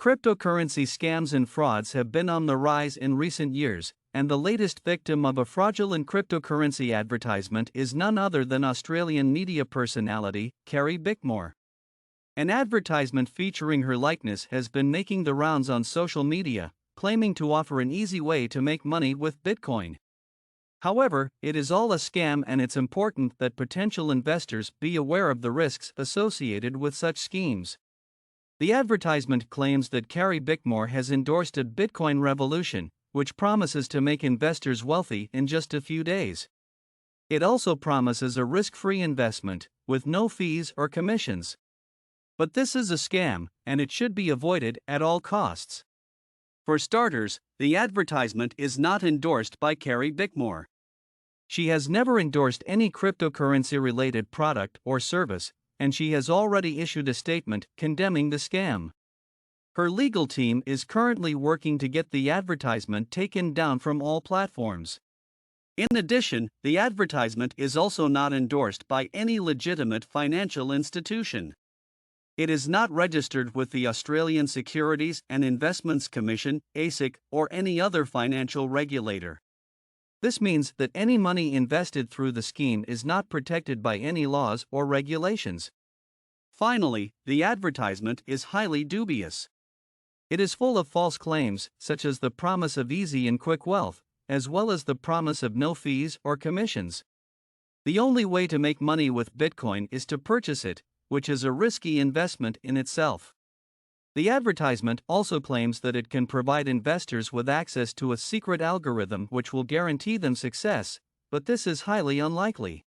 Cryptocurrency scams and frauds have been on the rise in recent years, and the latest victim of a fraudulent cryptocurrency advertisement is none other than Australian media personality Carrie Bickmore. An advertisement featuring her likeness has been making the rounds on social media, claiming to offer an easy way to make money with Bitcoin. However, it is all a scam, and it's important that potential investors be aware of the risks associated with such schemes. The advertisement claims that Carrie Bickmore has endorsed a Bitcoin revolution, which promises to make investors wealthy in just a few days. It also promises a risk-free investment, with no fees or commissions. But this is a scam, and it should be avoided at all costs. For starters, the advertisement is not endorsed by Carrie Bickmore. She has never endorsed any cryptocurrency-related product or service, and she has already issued a statement condemning the scam. Her legal team is currently working to get the advertisement taken down from all platforms. In addition, the advertisement is also not endorsed by any legitimate financial institution. It is not registered with the Australian Securities and Investments Commission, ASIC, or any other financial regulator. This means that any money invested through the scheme is not protected by any laws or regulations. Finally, the advertisement is highly dubious. It is full of false claims, such as the promise of easy and quick wealth, as well as the promise of no fees or commissions. The only way to make money with Bitcoin is to purchase it, which is a risky investment in itself. The advertisement also claims that it can provide investors with access to a secret algorithm which will guarantee them success, but this is highly unlikely.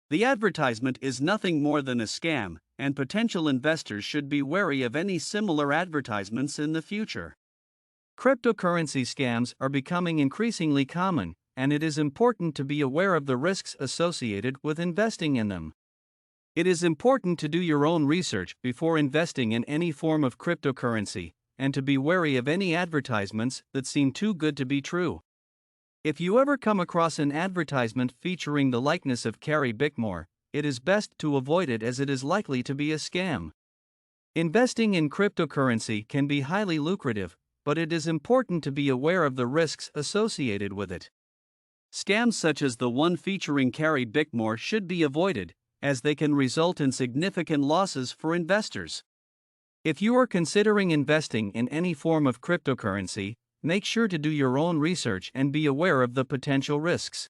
The advertisement is nothing more than a scam, and potential investors should be wary of any similar advertisements in the future. Cryptocurrency scams are becoming increasingly common, and it is important to be aware of the risks associated with investing in them. It is important to do your own research before investing in any form of cryptocurrency, and to be wary of any advertisements that seem too good to be true. If you ever come across an advertisement featuring the likeness of Carrie Bickmore, it is best to avoid it, as it is likely to be a scam. Investing in cryptocurrency can be highly lucrative, but it is important to be aware of the risks associated with it. Scams such as the one featuring Carrie Bickmore should be avoided, as they can result in significant losses for investors. If you are considering investing in any form of cryptocurrency, make sure to do your own research and be aware of the potential risks.